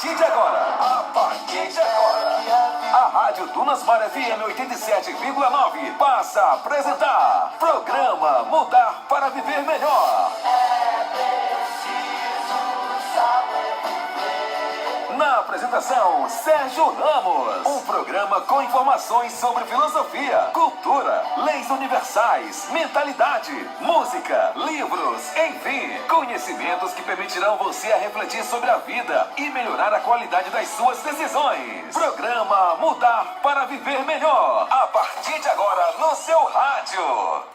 A partir de agora, a Rádio Dunasmar FM 87,9 passa a apresentar Programa Mudar para Viver Melhor. Na apresentação, Sérgio Ramos. Um programa com informações sobre filosofia, cultura, leis universais, mentalidade, música, livros, enfim, conhecimentos que permitirão você a refletir sobre a vida e melhorar a qualidade das suas decisões. Programa Mudar para Viver Melhor. A partir de agora, no seu rádio.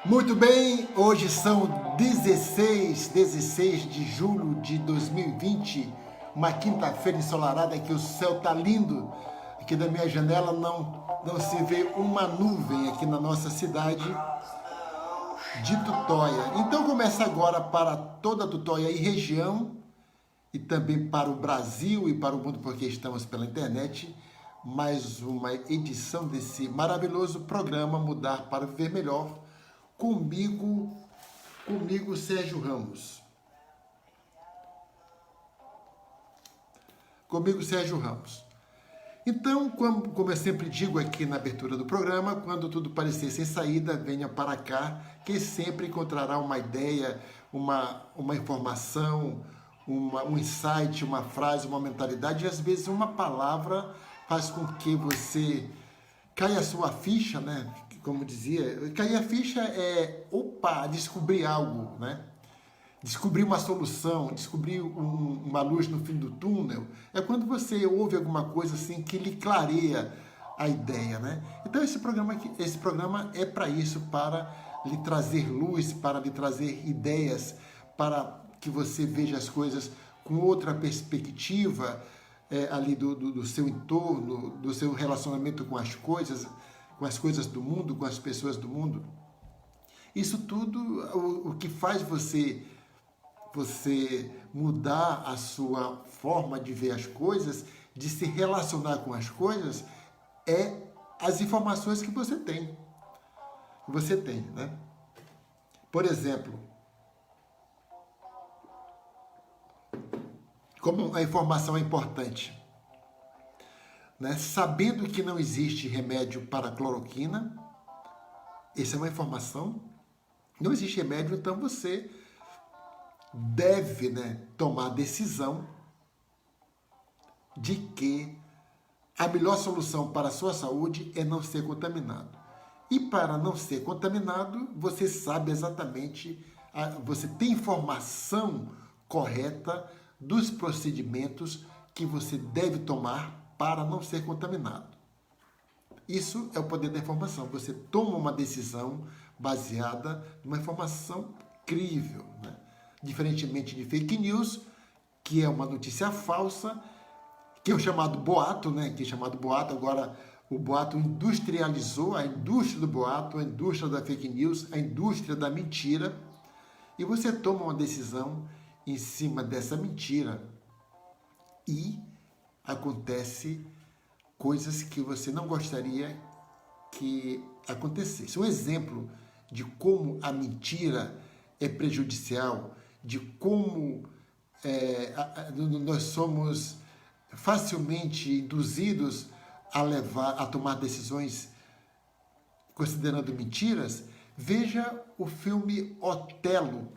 Muito bem, hoje são 16 de julho de 2020, uma quinta-feira ensolarada que o céu tá lindo. Aqui da minha janela não se vê uma nuvem aqui na nossa cidade de Tutóia. Então começa agora para toda a Tutóia e região, e também para o Brasil e para o mundo, porque estamos pela internet, mais uma edição desse maravilhoso programa Mudar para Viver Melhor, comigo, Sérgio Ramos. Comigo, Sérgio Ramos. Então, como eu sempre digo aqui na abertura do programa, quando tudo parecer sem saída, venha para cá, que sempre encontrará uma ideia, uma informação, um insight, uma frase, uma mentalidade, e às vezes uma palavra faz com que você caia a sua ficha, né? Como dizia, cair a ficha é, descobrir algo, né? Descobrir uma solução, descobrir uma luz no fim do túnel. É quando você ouve alguma coisa assim que lhe clareia a ideia, né? Então esse programa é para isso, para lhe trazer luz, para lhe trazer ideias, para que você veja as coisas com outra perspectiva ali do seu entorno, do seu relacionamento com as coisas do mundo, com as pessoas do mundo. Isso tudo, o que faz você mudar a sua forma de ver as coisas, de se relacionar com as coisas, é as informações que você tem. Né? Por exemplo, como a informação é importante, né? Sabendo que não existe remédio para a cloroquina, essa é uma informação, não existe remédio, então você deve, né, tomar a decisão de que a melhor solução para a sua saúde é não ser contaminado. E para não ser contaminado, você sabe exatamente, você tem informação correta dos procedimentos que você deve tomar para não ser contaminado. Isso é o poder da informação. Você toma uma decisão baseada numa informação crível, né? Diferentemente de fake news, que é uma notícia falsa, que é o chamado boato, né? Que é chamado boato. Agora o boato industrializou, a indústria do boato, a indústria da fake news, a indústria da mentira, e você toma uma decisão em cima dessa mentira e acontece coisas que você não gostaria que acontecesse. Um exemplo de como a mentira é prejudicial, de como nós somos facilmente induzidos a tomar decisões considerando mentiras, veja o filme Otelo,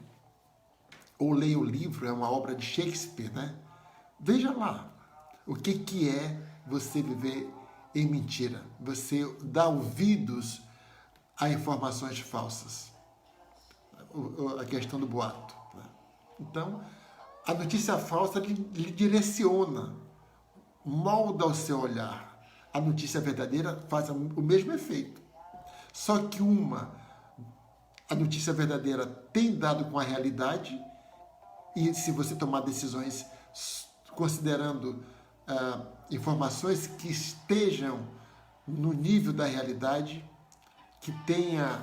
ou leia o livro, é uma obra de Shakespeare, né? Veja lá o que é você viver em mentira. Você dá ouvidos a informações falsas. A questão do boato, né? Então, a notícia falsa lhe direciona, molda o seu olhar. A notícia verdadeira faz o mesmo efeito. Só que a notícia verdadeira tem dado com a realidade, e se você tomar decisões considerando informações que estejam no nível da realidade, que tenha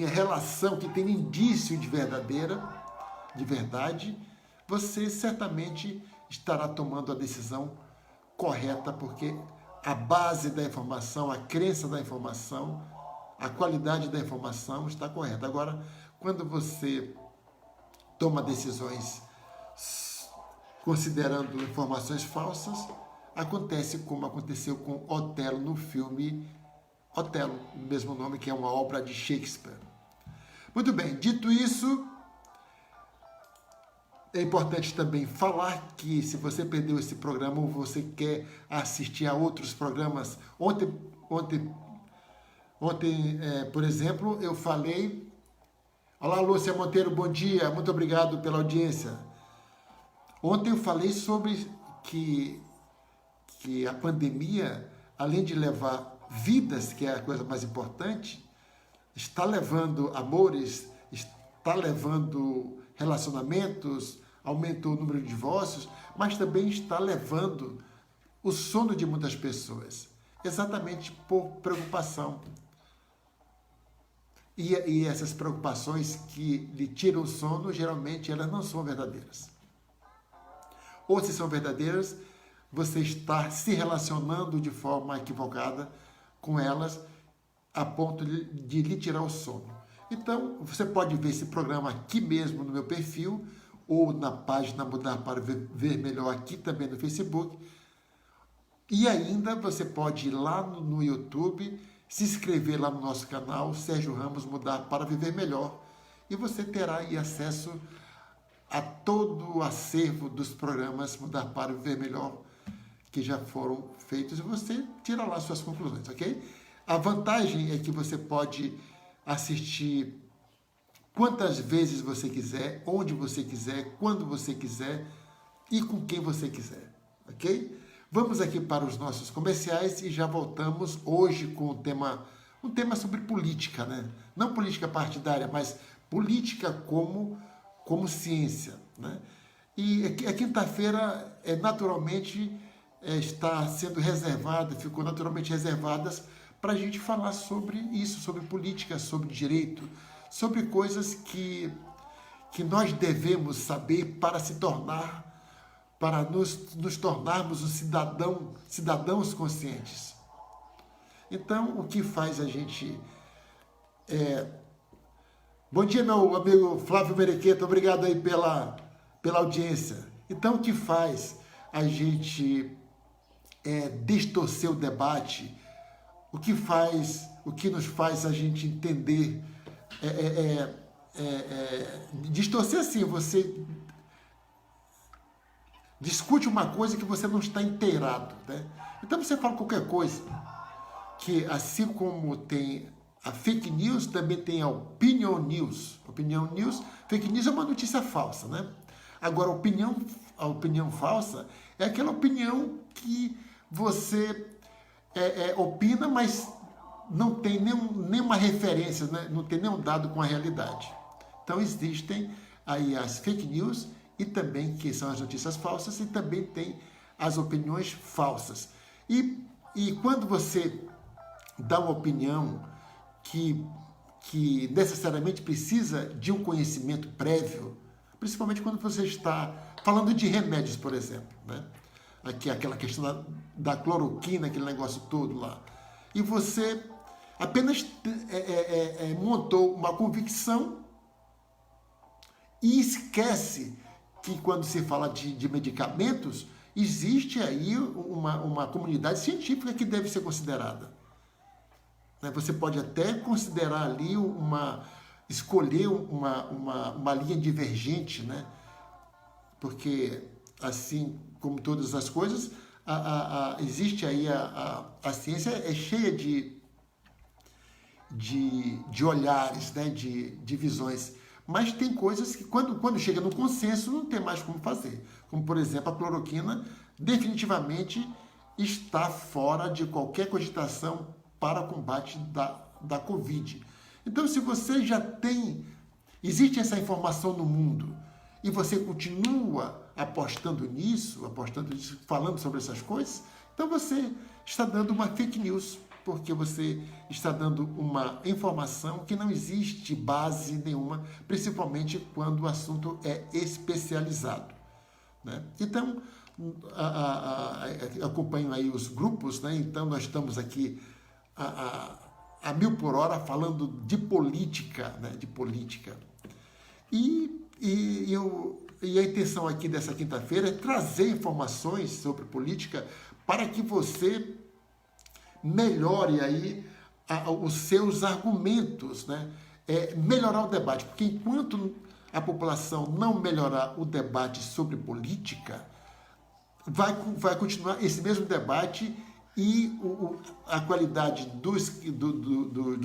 relação, que tenha indício de verdade, você certamente estará tomando a decisão correta, porque a base da informação, a crença da informação, a qualidade da informação está correta. Agora, quando você toma decisões considerando informações falsas, acontece como aconteceu com Otelo no filme Otelo, o mesmo nome, que é uma obra de Shakespeare. Muito bem, dito isso, é importante também falar que se você perdeu esse programa ou você quer assistir a outros programas, ontem, por exemplo, eu falei... Olá, Lúcia Monteiro, bom dia, muito obrigado pela audiência. Ontem eu falei sobre que a pandemia, além de levar vidas, que é a coisa mais importante, está levando amores, está levando relacionamentos, aumentou o número de divórcios, mas também está levando o sono de muitas pessoas, exatamente por preocupação. E essas preocupações que lhe tiram o sono, geralmente elas não são verdadeiras. Ou se são verdadeiras, você está se relacionando de forma equivocada com elas, a ponto de lhe tirar o sono. Então, você pode ver esse programa aqui mesmo no meu perfil, ou na página Mudar para Ver Melhor aqui também no Facebook. E ainda você pode ir lá no YouTube, se inscrever lá no nosso canal, Sérgio Ramos Mudar para Viver Melhor, e você terá aí acesso a todo o acervo dos programas Mudar para Viver Melhor que já foram feitos, e você tira lá suas conclusões, ok? A vantagem é que você pode assistir quantas vezes você quiser, onde você quiser, quando você quiser e com quem você quiser, ok? Vamos aqui para os nossos comerciais e já voltamos hoje com um tema sobre política, né? Não política partidária, mas política como ciência, né? E a quinta-feira naturalmente está sendo reservada, ficou naturalmente reservadas para a gente falar sobre isso, sobre política, sobre direito, sobre coisas que nós devemos saber para nos tornarmos cidadãos conscientes. Então, o que faz a gente... Bom dia, meu amigo Flávio Merequeta, obrigado aí pela audiência. Então, o que faz a gente distorcer o debate, o que nos faz a gente entender, distorcer assim, você discute uma coisa que você não está inteirado, né? Então você fala qualquer coisa, que assim como tem a fake news, também tem a opinion news. Opinion news, fake news é uma notícia falsa, né? Agora, a opinião falsa é aquela opinião que você opina, mas não tem nenhuma referência, né? Não tem nenhum dado com a realidade. Então, existem aí as fake news, e também, que são as notícias falsas, e também tem as opiniões falsas. E quando você dá uma opinião que necessariamente precisa de um conhecimento prévio, principalmente quando você está falando de remédios, por exemplo, né? Aqui, aquela questão da cloroquina, aquele negócio todo lá. E você apenas montou uma convicção e esquece que quando se fala de medicamentos, existe aí uma comunidade científica que deve ser considerada. Você pode até considerar ali escolher uma linha divergente, né? Porque, assim como todas as coisas, existe aí a ciência é cheia de olhares, né? de visões. Mas tem coisas que, quando chega no consenso, não tem mais como fazer. Como, por exemplo, a cloroquina definitivamente está fora de qualquer cogitação para combate da Covid. Então, se você já existe essa informação no mundo, e você continua apostando nisso, falando sobre essas coisas, então você está dando uma fake news, porque você está dando uma informação que não existe base nenhuma, principalmente quando o assunto é especializado, né? Então, acompanho aí os grupos, né? Então, nós estamos aqui a 1000 por hora falando de política, né? De política. E E a intenção aqui dessa quinta-feira é trazer informações sobre política para que você melhore aí os seus argumentos, né? Melhorar o debate, porque enquanto a população não melhorar o debate sobre política, vai continuar esse mesmo debate e a qualidade dos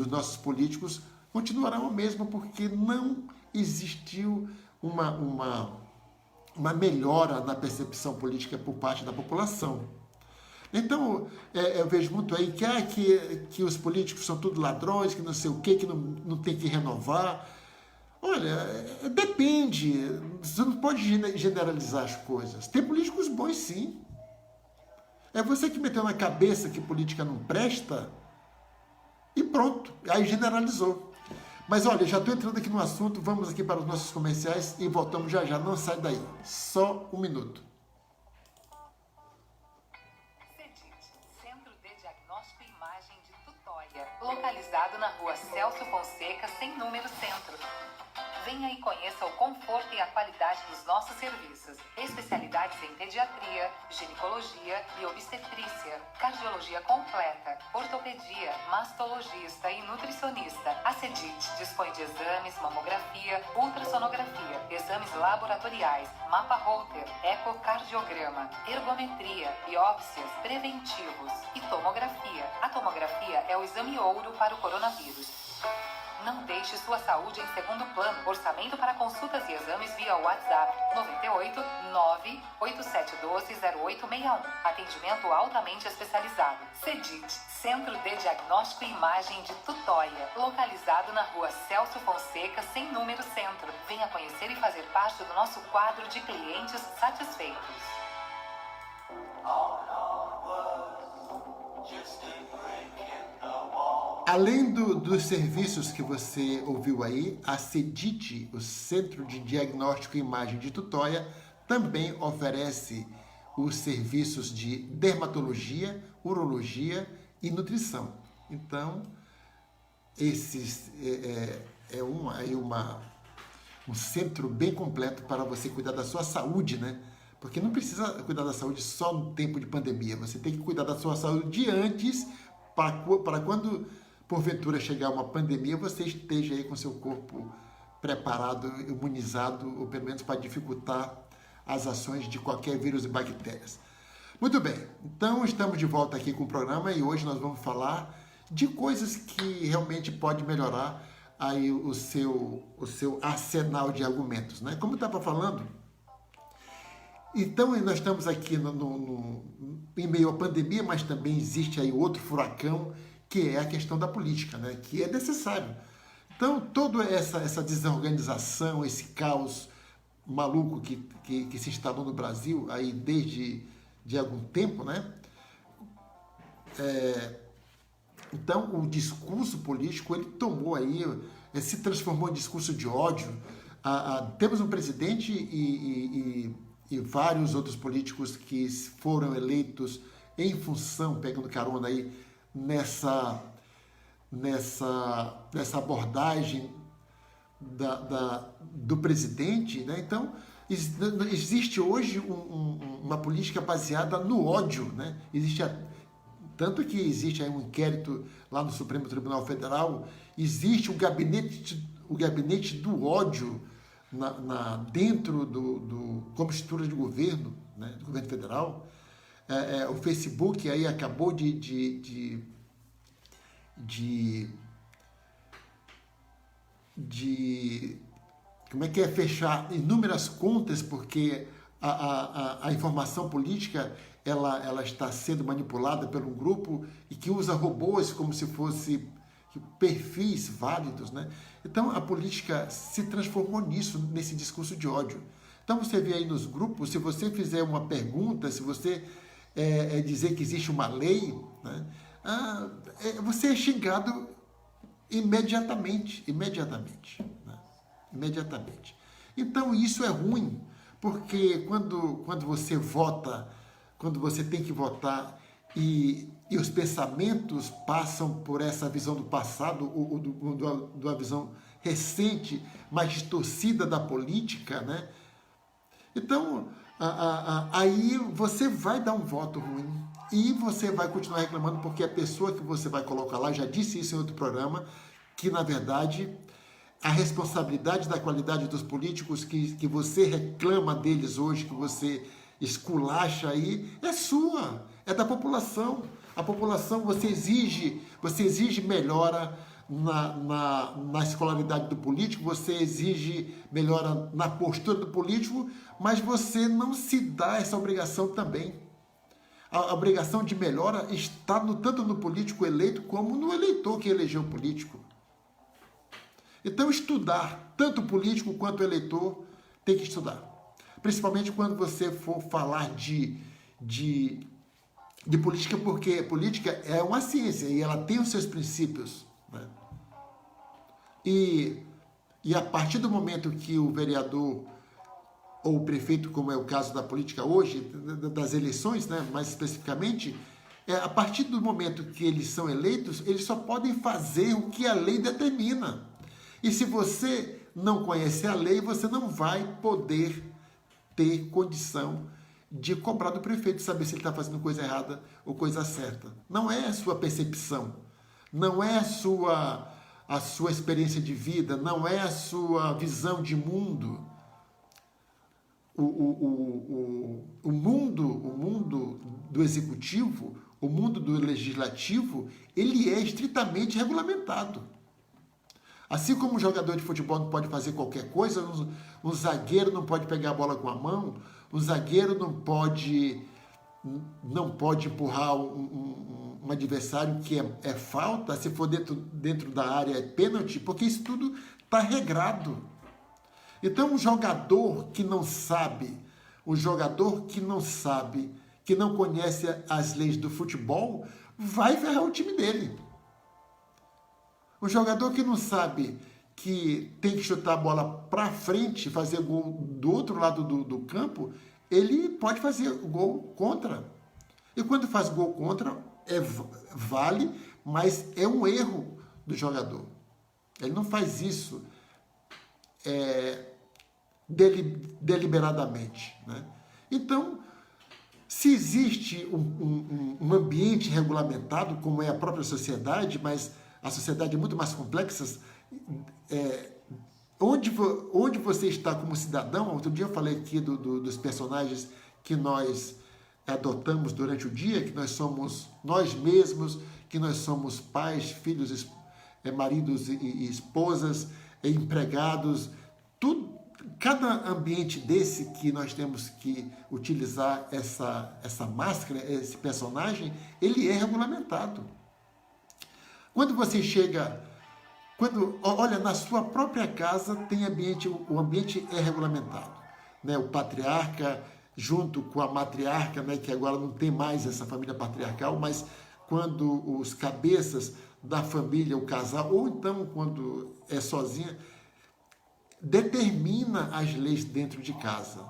nossos políticos continuará a mesma, porque não existiu uma melhora na percepção política por parte da população. Então, eu vejo muito aí que os políticos são tudo ladrões, que não sei o quê, que não tem que renovar. Olha, depende. Você não pode generalizar as coisas. Tem políticos bons, sim. É você que meteu na cabeça que política não presta e pronto. Aí generalizou. Mas olha, já estou entrando aqui no assunto, vamos aqui para os nossos comerciais e voltamos já já. Não sai daí. Só um minuto. Centro de Diagnóstico e Imagem de Tutóia, localizado na rua Celso Fonseca, sem número centro. Venha e conheça o conforto e a qualidade dos nossos serviços. Especialidades em pediatria, ginecologia e obstetrícia, cardiologia completa, ortopedia, mastologista e nutricionista. A CEDIT dispõe de exames, mamografia, ultrassonografia, exames laboratoriais, mapa Holter, ecocardiograma, ergometria, biópsias, preventivos e tomografia. A tomografia é o exame ouro para o coronavírus. Não deixe sua saúde em segundo plano. Orçamento para consultas e exames via WhatsApp 98 98712 0861. Atendimento altamente especializado. CEDIT, Centro de Diagnóstico e Imagem de Tutóia, localizado na rua Celso Fonseca, sem número centro. Venha conhecer e fazer parte do nosso quadro de clientes satisfeitos. Além dos serviços que você ouviu aí, a CEDIT, o Centro de Diagnóstico e Imagem de Tutóia, também oferece os serviços de dermatologia, urologia e nutrição. Então, esses um centro bem completo para você cuidar da sua saúde, né? Porque não precisa cuidar da saúde só no tempo de pandemia, você tem que cuidar da sua saúde antes, para quando porventura chegar uma pandemia, você esteja aí com seu corpo preparado, imunizado, ou pelo menos para dificultar as ações de qualquer vírus e bactérias. Muito bem, então estamos de volta aqui com o programa e hoje nós vamos falar de coisas que realmente pode melhorar aí o seu arsenal de argumentos, né? Como eu estava falando, então nós estamos aqui em meio à pandemia, mas também existe aí outro furacão, que é a questão da política, né? Que é necessário. Então, toda essa desorganização, esse caos maluco que se instalou no Brasil aí desde de algum tempo, né? Então, o discurso político, ele tomou aí, se transformou em discurso de ódio. Temos um presidente e vários outros políticos que foram eleitos em função, pegando carona aí, nessa abordagem do presidente, né? Então, existe hoje uma política baseada no ódio, né? Tanto que existe aí um inquérito lá no Supremo Tribunal Federal, existe o gabinete do ódio dentro como estrutura de governo, né? Do governo federal. O Facebook aí acabou de fechar inúmeras contas, porque a informação política ela está sendo manipulada por um grupo e que usa robôs como se fosse perfis válidos, né? Então a política se transformou nesse discurso de ódio. Então você vê aí nos grupos, se você fizer uma pergunta, se você dizer que existe uma lei, né? Você é xingado imediatamente. Né? Imediatamente. Então isso é ruim, porque quando você vota, quando você tem que votar e os pensamentos passam por essa visão do passado ou da visão recente, mais distorcida da política, né? Então, aí você vai dar um voto ruim e você vai continuar reclamando porque a pessoa que você vai colocar lá, já disse isso em outro programa, que na verdade a responsabilidade da qualidade dos políticos que você reclama deles hoje, que você esculacha aí, é sua, é da população. A população, você exige melhora na escolaridade do político, você exige melhora na postura do político, mas você não se dá essa obrigação também. A obrigação de melhora está tanto no político eleito como no eleitor que elegeu o político. Então, estudar, tanto o político quanto o eleitor tem que estudar. Principalmente quando você for falar de política, porque política é uma ciência e ela tem os seus princípios, né? E a partir do momento que o vereador ou o prefeito, como é o caso da política hoje, das eleições, né, mais especificamente, a partir do momento que eles são eleitos, eles só podem fazer o que a lei determina. E se você não conhecer a lei, você não vai poder ter condição de cobrar do prefeito, saber se ele está fazendo coisa errada ou coisa certa. Não é a sua percepção, não é a sua experiência de vida, não é a sua visão de mundo. O mundo do executivo, o mundo do legislativo, ele é estritamente regulamentado. Assim como um jogador de futebol não pode fazer qualquer coisa, um zagueiro não pode pegar a bola com a mão, um zagueiro não pode empurrar um adversário que é falta, se for dentro da área é pênalti, porque isso tudo está regrado. Então, um jogador que não sabe, que não conhece as leis do futebol, vai ferrar o time dele. O jogador que não sabe que tem que chutar a bola para frente, fazer gol do outro lado do campo, ele pode fazer gol contra. E quando faz gol contra, vale, mas é um erro do jogador. Ele não faz isso deliberadamente, né? Então, se existe um ambiente regulamentado, como é a própria sociedade, mas a sociedade é muito mais complexa, onde você está como cidadão. Outro dia eu falei aqui dos personagens que nós adotamos durante o dia, que nós somos nós mesmos, que nós somos pais, filhos, maridos e esposas, empregados, tudo. Cada ambiente desse que nós temos que utilizar essa máscara, esse personagem, ele é regulamentado. Quando você chega, olha, na sua própria casa tem ambiente, o ambiente é regulamentado, né? O patriarca junto com a matriarca, né, que agora não tem mais essa família patriarcal, mas quando os cabeças da família, o casal, ou então quando é sozinha, determina as leis dentro de casa.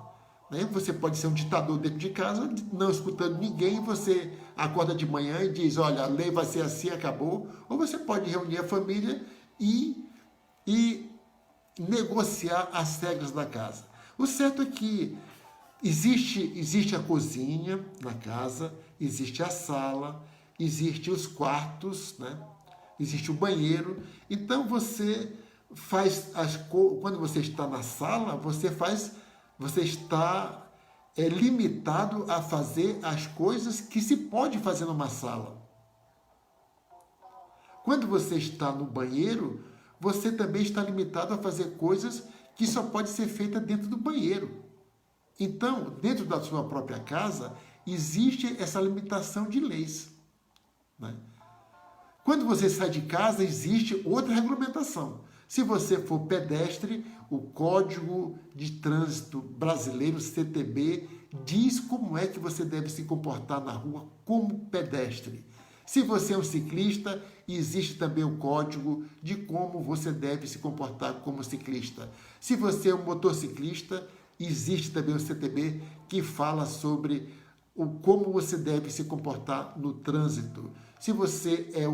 Né? Você pode ser um ditador dentro de casa, não escutando ninguém, você acorda de manhã e diz, olha, a lei vai ser assim, acabou. Ou você pode reunir a família e negociar as regras da casa. O certo é que existe a cozinha na casa, existe a sala, existe os quartos, né? Existe o banheiro. Então você faz quando você está na sala, você está limitado a fazer as coisas que se pode fazer numa sala. Quando você está no banheiro, você também está limitado a fazer coisas que só pode ser feita dentro do banheiro. Então, dentro da sua própria casa, existe essa limitação de leis, né? Quando você sai de casa, existe outra regulamentação. Se você for pedestre, o Código de Trânsito Brasileiro, CTB, diz como é que você deve se comportar na rua como pedestre. Se você é um ciclista, existe também o código de como você deve se comportar como ciclista. Se você é um motociclista, existe também o CTB que fala sobre como você deve se comportar no trânsito. Se você é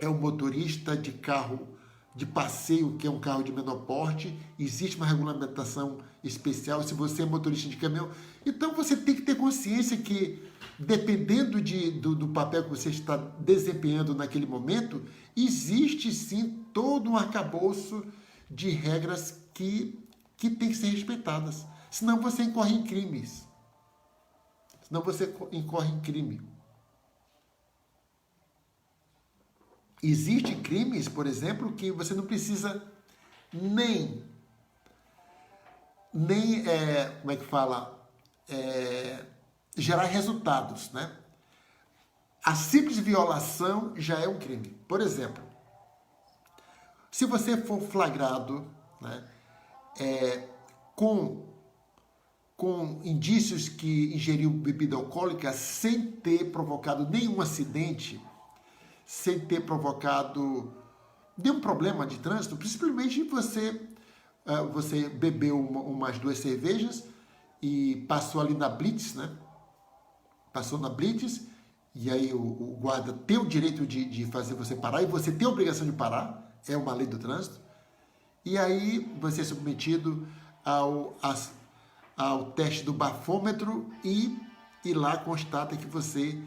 um motorista de carro de passeio, que é um carro de menor porte, existe uma regulamentação especial se você é motorista de caminhão. Então você tem que ter consciência que, dependendo do papel que você está desempenhando naquele momento, existe sim todo um arcabouço de regras que tem que ser respeitadas. Senão você incorre em crimes. Senão você incorre em crime. Existem crimes, por exemplo, que você não precisa nem como é que fala, gerar resultados, né? A simples violação já é um crime. Por exemplo, se você for flagrado, né, com indícios que ingeriu bebida alcoólica sem ter provocado nenhum acidente, sem ter provocado nenhum problema de trânsito, simplesmente você bebeu umas 2 cervejas e passou ali na blitz, né? Passou na blitz, e aí o guarda tem o direito de fazer você parar, e você tem a obrigação de parar, é uma lei do trânsito, e aí você é submetido ao teste do bafômetro e lá constata que você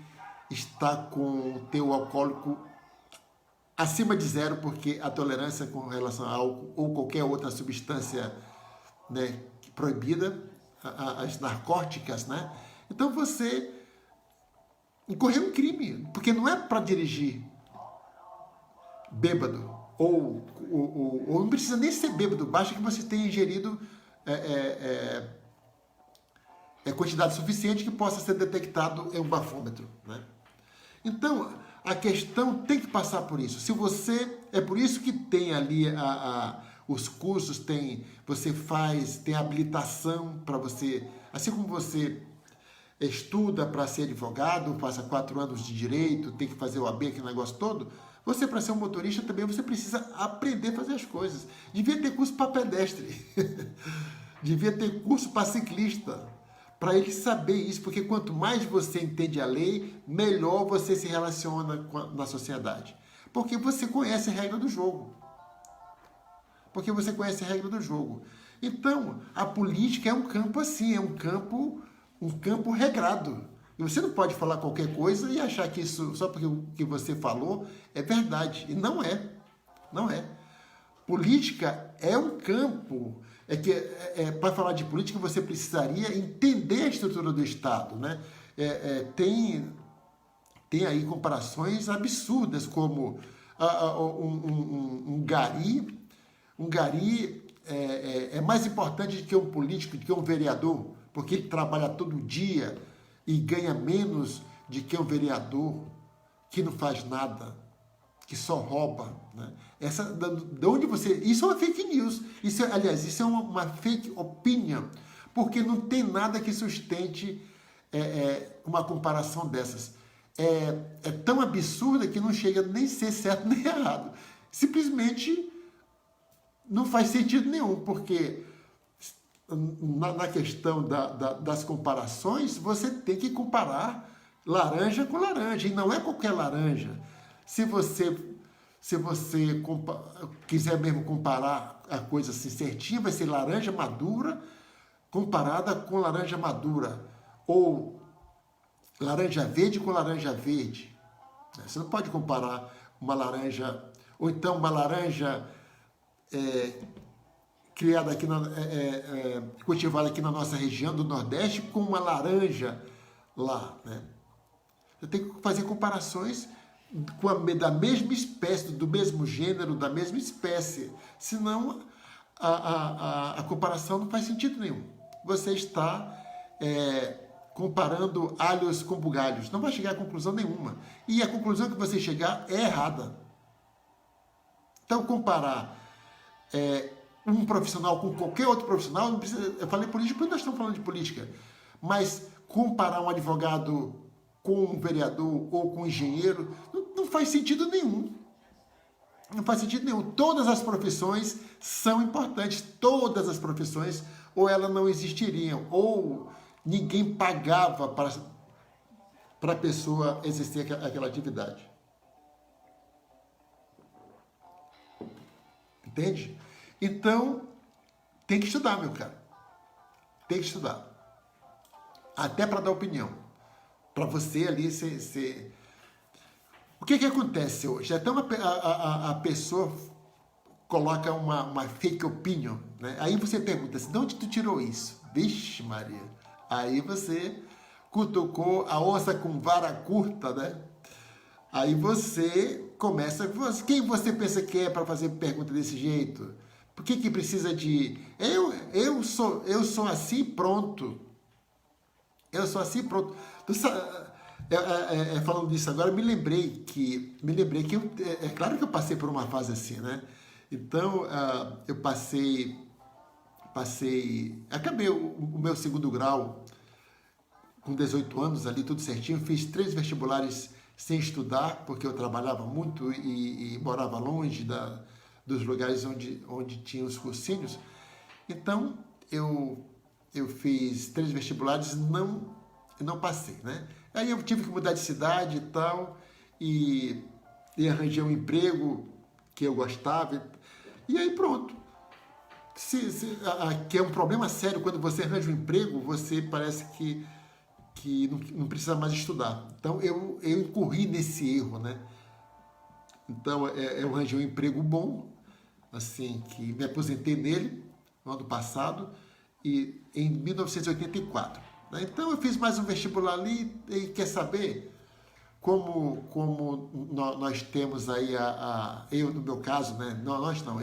está com o teu alcoólico acima de 0, porque a tolerância com relação a álcool ou qualquer outra substância, né, proibida, as narcóticas, né? Então você incorreu um crime, porque não é para dirigir bêbado, ou não precisa nem ser bêbado, basta que você tenha ingerido quantidade suficiente que possa ser detectado em um bafômetro, né? Então, a questão tem que passar por isso. Se você, é por isso que tem ali os cursos, você tem habilitação para você, assim como você estuda para ser advogado, passa 4 anos de direito, tem que fazer o AB, aquele negócio todo, você, para ser um motorista, também você precisa aprender a fazer as coisas. Devia ter curso para pedestre, devia ter curso para ciclista, para ele saber isso, porque quanto mais você entende a lei, melhor você se relaciona na sociedade. Porque você conhece a regra do jogo. Então, a política é um campo assim, é um campo regrado. E você não pode falar qualquer coisa e achar que isso, só porque o que você falou, é verdade. E não é. Não é. Política é um campo. Para falar de política, você precisaria entender a estrutura do Estado, né? Tem aí comparações absurdas, como um gari. Um gari é mais importante do que um político, do que um vereador, porque ele trabalha todo dia e ganha menos do que um vereador que não faz nada, que só rouba, né? De onde isso é uma fake news. Isso é uma fake opinion, porque não tem nada que sustente uma comparação dessas. É tão absurda que não chega nem a ser certo nem errado. Simplesmente não faz sentido nenhum, porque na questão das comparações, você tem que comparar laranja com laranja, e não é qualquer laranja. Se você quiser mesmo comparar a coisa assim certinha, vai ser laranja madura comparada com laranja madura, ou laranja verde com laranja verde. Você não pode comparar uma laranja, ou então uma laranja criada aqui, cultivada aqui na nossa região do Nordeste, com uma laranja lá, né? Você tem que fazer comparações da mesma espécie, do mesmo gênero, da mesma espécie. Senão, a comparação não faz sentido nenhum. Você está comparando alhos com bugalhos. Não vai chegar a conclusão nenhuma. E a conclusão que você chegar é errada. Então, comparar um profissional com qualquer outro profissional, não precisa, eu falei política porque nós estamos falando de política, mas comparar um advogado com um vereador ou com um engenheiro não faz sentido nenhum. Não faz sentido nenhum. Todas as profissões são importantes, todas as profissões, ou elas não existiriam, ou ninguém pagava para a pessoa exercer aquela atividade. entende? Então, tem que estudar, meu cara. Tem que estudar. Até para dar opinião. Para você ali ser... O que acontece hoje? Até a pessoa coloca uma fake opinion, né? Aí você pergunta assim, de onde tu tirou isso? Vixe Maria. Aí você cutucou a onça com vara curta, né? Aí você começa... Quem você pensa que é para fazer pergunta desse jeito? Por que precisa de... Eu sou assim, pronto. Eu sou assim, pronto. Falando disso agora, me lembrei que é claro que eu passei por uma fase assim, né? Então, eu acabei o meu segundo grau com 18 anos ali, tudo certinho. Fiz 3 vestibulares sem estudar, porque eu trabalhava muito e morava longe dos lugares onde tinha os cursinhos. Então, eu fiz 3 vestibulares e não passei, né? Aí eu tive que mudar de cidade e tal, e arranjei um emprego que eu gostava, e aí pronto. Que é um problema sério, quando você arranja um emprego, você parece que não precisa mais estudar. Então eu incorri nesse erro, né? Então eu arranjei um emprego bom, assim, que me aposentei nele no ano passado, e em 1984. Né? Então eu fiz mais um vestibular ali, e quer saber, como nós temos aí eu no meu caso, né?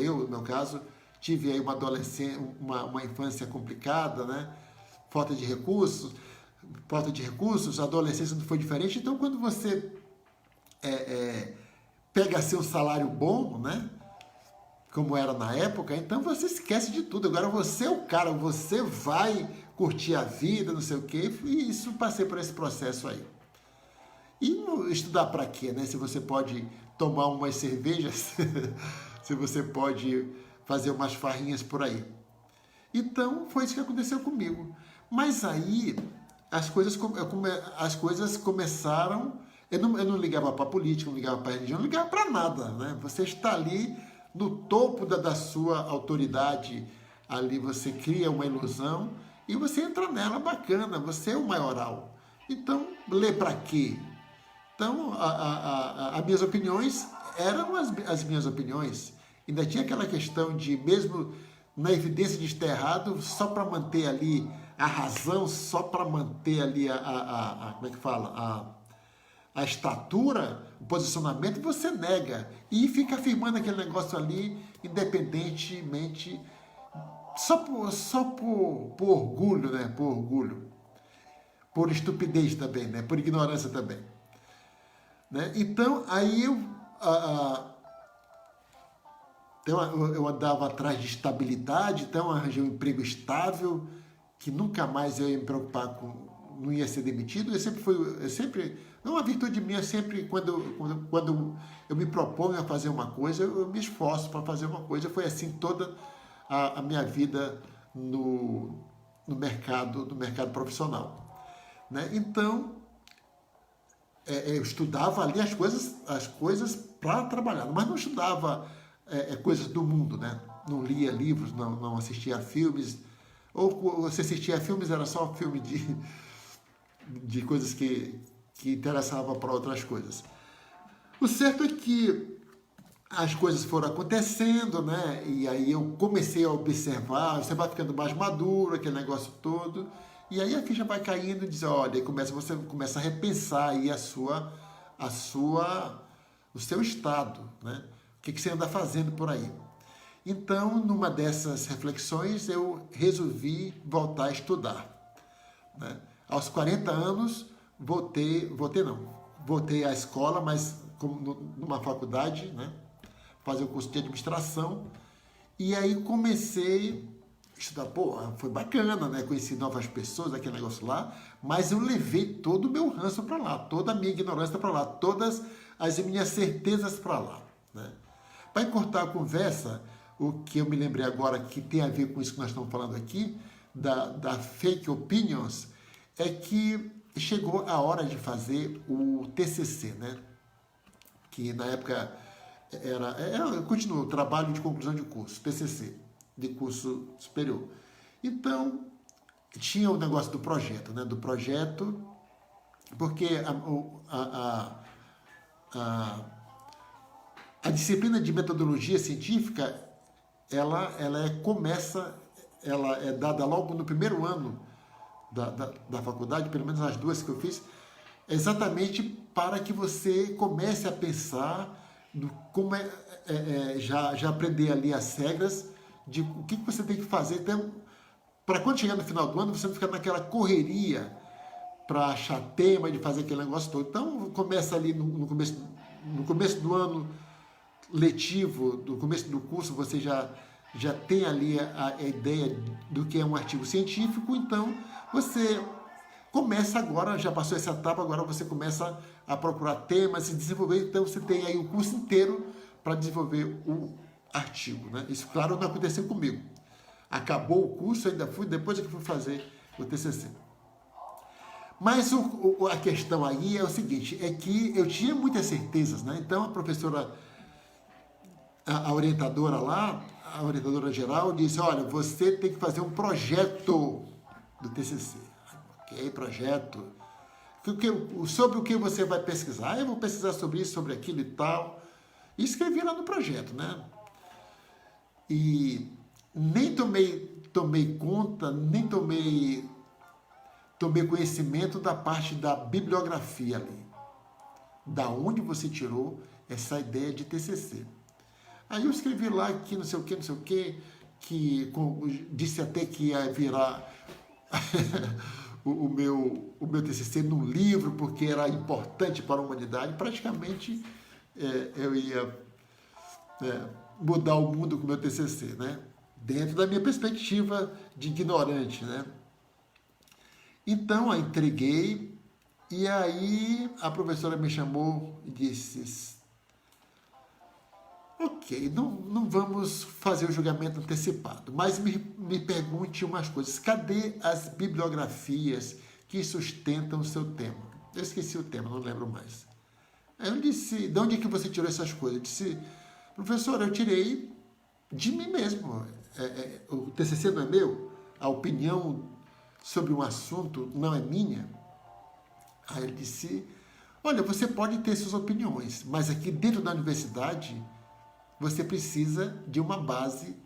Eu no meu caso, tive aí uma adolescência, uma infância complicada, né? Falta de recursos, a adolescência não foi diferente. Então quando você pega assim um salário bom, né? Como era na época, então você esquece de tudo. Agora você é o cara, você vai curtir a vida, não sei o quê, e isso, passei por esse processo aí. E estudar para quê, né? Se você pode tomar umas cervejas, se você pode fazer umas farrinhas por aí. Então, foi isso que aconteceu comigo. Mas aí, as coisas começaram... Eu não ligava para política, não ligava para religião, não ligava para nada, né? Você está ali no topo da sua autoridade, ali você cria uma ilusão e você entra nela bacana, você é o maioral. Então, lê para quê? Então, as minhas opiniões eram as minhas opiniões. Ainda tinha aquela questão de, mesmo na evidência de estar errado, só para manter ali a razão, só para manter ali como é que fala? A estatura, o posicionamento, você nega e fica afirmando aquele negócio ali, independentemente, só por orgulho, né? Por orgulho, por estupidez também, né? Por ignorância também, né? Então, aí eu andava atrás de estabilidade, então eu arranjei um emprego estável, que nunca mais eu ia me preocupar não ia ser demitido. Não, a virtude minha sempre, quando eu me proponho a fazer uma coisa, eu me esforço para fazer uma coisa. Foi assim toda a minha vida no mercado profissional, né? Então, eu estudava ali as coisas para trabalhar, mas não estudava coisas do mundo, né? Não lia livros, não assistia a filmes, ou se assistia a filmes era só filme de coisas que interessava para outras coisas. O certo é que as coisas foram acontecendo, né? E aí eu comecei a observar, você vai ficando mais maduro, aquele negócio todo, e aí a ficha vai caindo e diz, olha, você começa a repensar aí o seu estado, né? O que você anda fazendo por aí. Então, numa dessas reflexões, eu resolvi voltar a estudar, né? Aos 40 anos, voltei à escola, mas numa faculdade, né? Fazer o curso de administração, e aí comecei a estudar. Foi bacana, né? Conheci novas pessoas, aquele negócio lá, mas eu levei todo o meu ranço para lá, toda a minha ignorância para lá, todas as minhas certezas para lá, né? Para encurtar a conversa, o que eu me lembrei agora que tem a ver com isso que nós estamos falando aqui, da fake opinions, é que chegou a hora de fazer o TCC, né? Que na época eu continuo, trabalho de conclusão de curso, TCC, de curso superior. Então, tinha o negócio do projeto, né? Do projeto, porque a disciplina de metodologia científica, ela é dada logo no primeiro ano da faculdade, pelo menos as duas que eu fiz, exatamente para que você comece a pensar como já aprender ali as regras de o que você tem que fazer. Então, para quando chegar no final do ano, você não ficar naquela correria para achar tema, de fazer aquele negócio todo. Então, começa ali no começo do ano letivo, no começo do curso, você já tem ali a ideia do que é um artigo científico, então você começa agora, já passou essa etapa, agora você começa a procurar temas e desenvolver, então você tem aí o curso inteiro para desenvolver o artigo, né? Isso, claro, não aconteceu comigo. Acabou o curso, ainda fui, depois é que fui fazer o TCC. Mas a questão aí é o seguinte, é que eu tinha muitas certezas, né? Então a professora, a orientadora lá, a orientadora geral, disse, olha, você tem que fazer um projeto do TCC. Ok, projeto. Sobre o que você vai pesquisar? Eu vou pesquisar sobre isso, sobre aquilo e tal. E escrevi lá no projeto, né? E nem tomei conta, nem tomei conhecimento da parte da bibliografia ali. Da onde você tirou essa ideia de TCC. Aí eu escrevi lá que não sei o que, disse até que ia virar o meu TCC num livro, porque era importante para a humanidade. Praticamente eu ia mudar o mundo com o meu TCC, né? Dentro da minha perspectiva de ignorante, né? Então, eu entreguei, e aí a professora me chamou e disse, ok, não vamos fazer o julgamento antecipado, mas me pergunte umas coisas. Cadê as bibliografias que sustentam o seu tema? Eu esqueci o tema, não lembro mais. Aí eu disse, de onde é que você tirou essas coisas? Eu disse, professora, eu tirei de mim mesmo. O TCC não é meu? A opinião sobre um assunto não é minha? Aí ele disse, olha, você pode ter suas opiniões, mas aqui dentro da universidade você precisa de uma base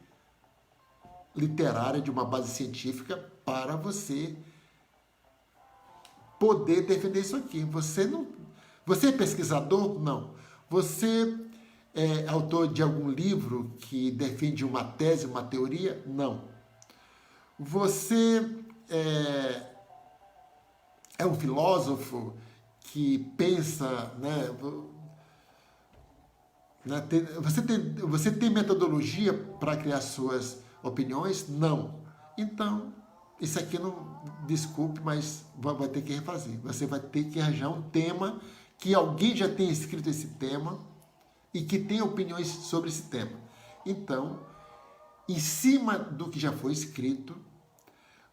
literária, de uma base científica para você poder defender isso aqui. Você é pesquisador? Não. Você é autor de algum livro que defende uma tese, uma teoria? Não. Você é um filósofo que pensa, né? Você tem metodologia para criar suas opiniões? Não. Então, isso aqui não, desculpe, mas vai ter que refazer. Você vai ter que arranjar um tema que alguém já tenha escrito esse tema e que tenha opiniões sobre esse tema. Então, em cima do que já foi escrito,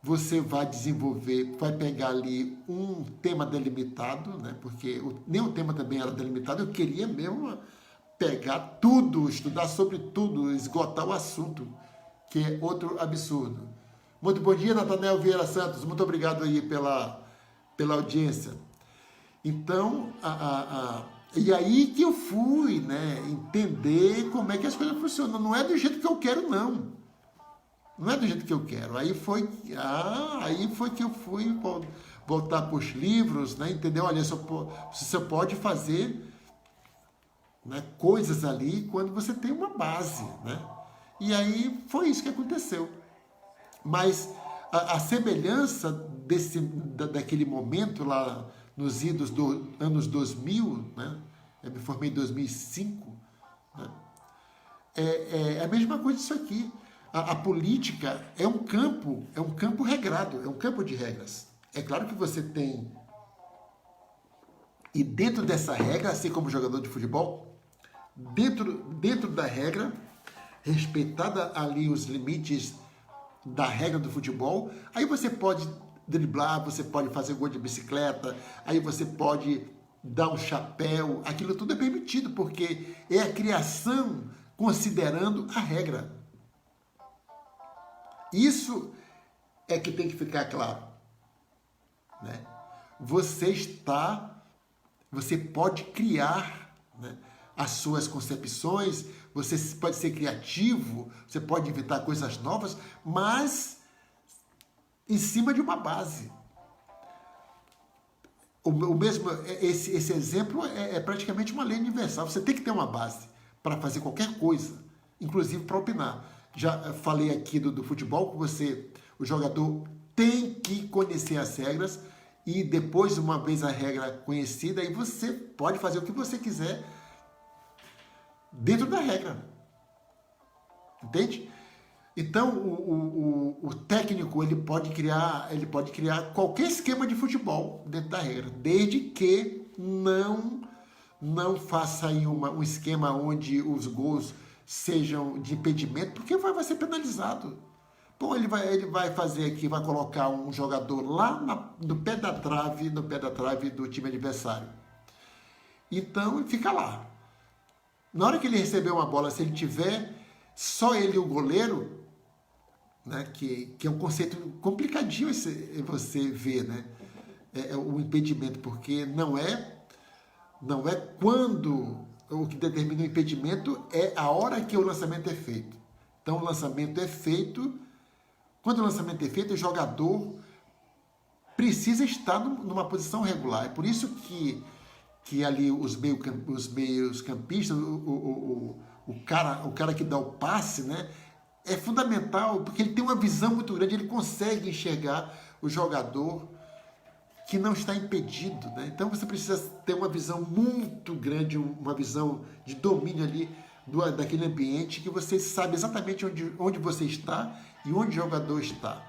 você vai desenvolver, vai pegar ali um tema delimitado, né? Porque nem o tema também era delimitado, eu queria mesmo pegar tudo, estudar sobre tudo, esgotar o assunto, que é outro absurdo. Muito bom dia, Nathanael Vieira Santos, muito obrigado aí pela audiência. Então, e aí que eu fui, né, entender como é que as coisas funcionam. Não é do jeito que eu quero, não. Não é do jeito que eu quero. Aí foi que eu fui voltar para os livros, né, entender, olha, você só pode fazer, né, coisas ali quando você tem uma base, né? E aí foi isso que aconteceu. Mas a semelhança daquele momento lá nos idos dos anos 2000, né? Eu me formei em 2005, né? É a mesma coisa isso aqui. A política é um campo regrado, é um campo de regras. É claro que você tem, e dentro dessa regra, assim como jogador de futebol, dentro da regra, respeitada ali os limites da regra do futebol, aí você pode driblar, você pode fazer gol de bicicleta, aí você pode dar um chapéu, aquilo tudo é permitido, porque é a criação considerando a regra. Isso é que tem que ficar claro, né? Você pode criar, né, as suas concepções, você pode ser criativo, você pode inventar coisas novas, mas em cima de uma base. Esse exemplo é praticamente uma lei universal. Você tem que ter uma base para fazer qualquer coisa, inclusive para opinar. Já falei aqui do futebol, que o jogador tem que conhecer as regras, e depois, uma vez a regra conhecida, aí você pode fazer o que você quiser dentro da regra. Entende? Então, o técnico ele pode criar qualquer esquema de futebol dentro da regra, desde que não faça aí um esquema onde os gols sejam de impedimento, porque vai ser penalizado. Bom, ele vai fazer aqui, vai colocar um jogador lá no pé da trave do time adversário. Então, fica lá. Na hora que ele receber uma bola, se ele tiver só ele e o goleiro, né, que é um conceito complicadinho você ver, né, o impedimento, porque não é quando o que determina o impedimento, é a hora que o lançamento é feito. Então, o lançamento é feito. Quando o lançamento é feito, o jogador precisa estar numa posição regular. É por isso que ali os meios campistas, o cara que dá o passe, né, é fundamental, porque ele tem uma visão muito grande, ele consegue enxergar o jogador que não está impedido, né? Então você precisa ter uma visão muito grande, uma visão de domínio ali daquele ambiente, que você sabe exatamente onde você está e onde o jogador está.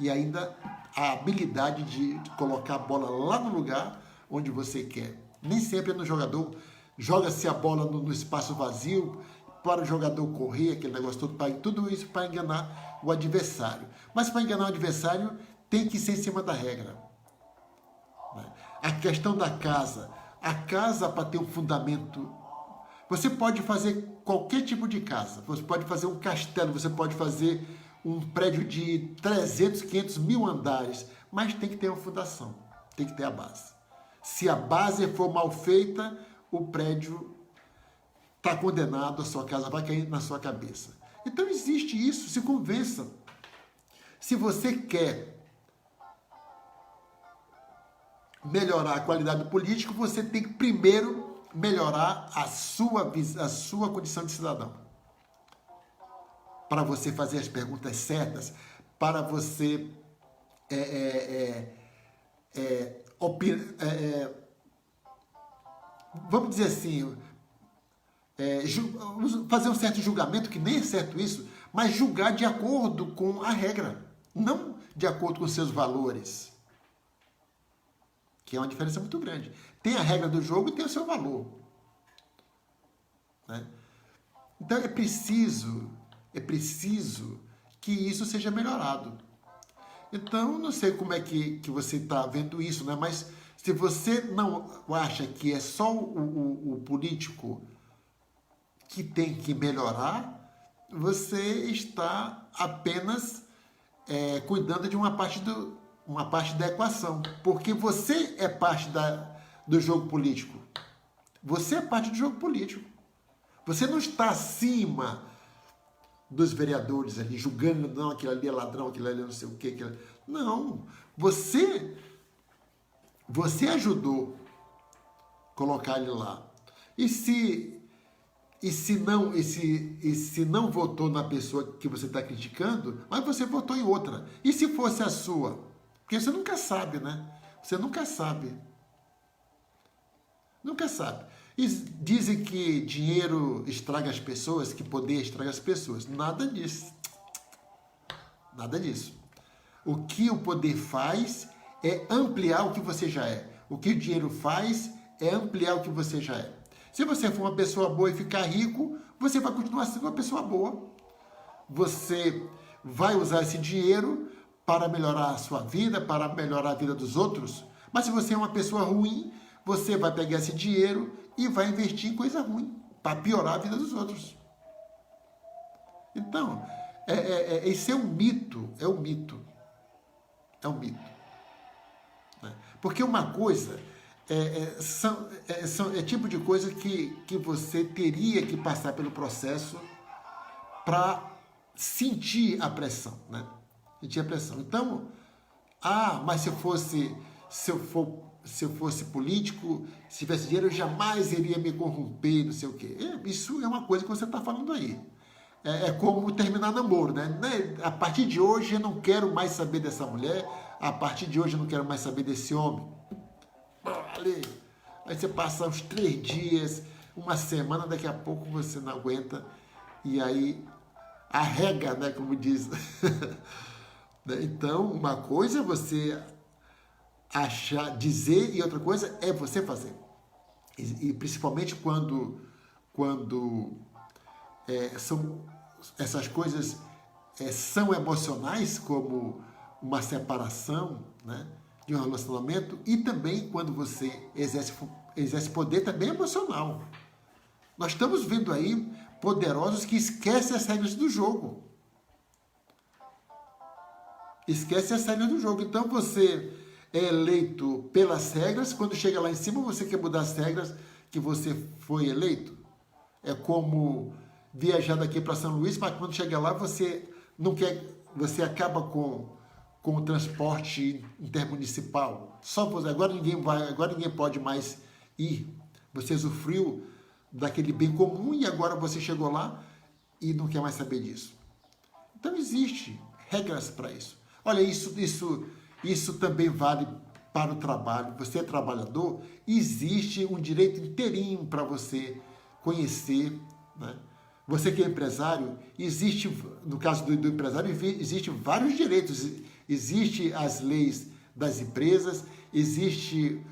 E ainda a habilidade de colocar a bola lá no lugar onde você quer. Nem sempre é no jogador, joga-se a bola no espaço vazio para o jogador correr, aquele negócio todo, tudo isso para enganar o adversário. Mas para enganar o adversário tem que ser em cima da regra. A questão da casa. A casa, para ter um fundamento, você pode fazer qualquer tipo de casa. Você pode fazer um castelo, você pode fazer um prédio de 300, 500 mil andares, mas tem que ter uma fundação, tem que ter a base. Se a base for mal feita, o prédio está condenado, a sua casa vai cair na sua cabeça. Então existe isso, se convença. Se você quer melhorar a qualidade do político, você tem que primeiro melhorar a sua condição de cidadão. Para você fazer as perguntas certas, para você vamos dizer assim, fazer um certo julgamento, que nem é certo isso, mas julgar de acordo com a regra, não de acordo com seus valores, que é uma diferença muito grande. Tem a regra do jogo e tem o seu valor, né? Então é preciso que isso seja melhorado. Então, não sei como é que você está vendo isso, né? Mas se você não acha que é só o político que tem que melhorar, você está apenas cuidando de uma parte da equação. Porque você é parte do jogo político. Você é parte do jogo político. Você não está acima dos vereadores ali, julgando, não, aquilo ali é ladrão, aquilo ali é não sei o quê. Não, você ajudou a colocar ele lá. E se não votou na pessoa que você está criticando, mas você votou em outra. E se fosse a sua? Porque você nunca sabe, né? Você nunca sabe. Nunca sabe. E dizem que dinheiro estraga as pessoas, que poder estraga as pessoas. Nada disso. Nada disso. O que o poder faz é ampliar o que você já é. O que o dinheiro faz é ampliar o que você já é. Se você for uma pessoa boa e ficar rico, você vai continuar sendo uma pessoa boa. Você vai usar esse dinheiro para melhorar a sua vida, para melhorar a vida dos outros. Mas se você é uma pessoa ruim, você vai pegar esse dinheiro e vai investir em coisa ruim, para piorar a vida dos outros. Então, esse é um mito, é um mito. Né? Porque uma coisa é tipo de coisa que você teria que passar pelo processo para sentir a pressão, né? Sentir a pressão. Então, mas se eu fosse político, se tivesse dinheiro, eu jamais iria me corromper, não sei o quê. Isso é uma coisa que você está falando aí. É como terminar namoro, né? A partir de hoje eu não quero mais saber dessa mulher, a partir de hoje eu não quero mais saber desse homem. Aí você passa uns 3 dias, uma semana, daqui a pouco você não aguenta, e aí arrega, né, como diz. Então, uma coisa é você achar, dizer, e outra coisa é você fazer. E principalmente quando essas coisas são emocionais, como uma separação, né, de um relacionamento, e também quando você exerce poder também emocional. Nós estamos vendo aí poderosos que esquecem as regras do jogo. Esquece as regras do jogo. Então você é eleito pelas regras, quando chega lá em cima você quer mudar as regras que você foi eleito. É como viajar daqui para São Luís, mas quando chega lá você não quer, você acaba com o transporte intermunicipal. Só você, agora ninguém pode mais ir. Você usufruiu daquele bem comum e agora você chegou lá e não quer mais saber disso. Então existe regras para isso. Olha, isso também vale para o trabalho. Você é trabalhador, existe um direito inteirinho para você conhecer, né? Você que é empresário, existe, no caso do empresário, existe vários direitos. Existe as leis das empresas, existe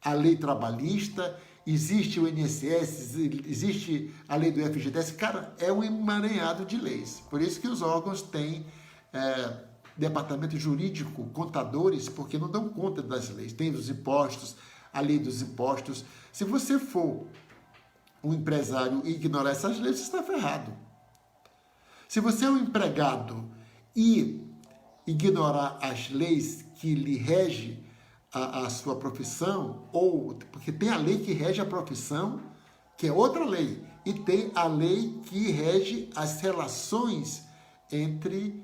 a lei trabalhista, existe o INSS, existe a lei do FGTS. Cara, é um emaranhado de leis. Por isso que os órgãos têm departamento jurídico, contadores, porque não dão conta das leis. Tem os impostos, a lei dos impostos. Se você for um empresário e ignorar essas leis, você está ferrado. Se você é um empregado e ignorar as leis que lhe regem a sua profissão, ou porque tem a lei que rege a profissão, que é outra lei, e tem a lei que rege as relações entre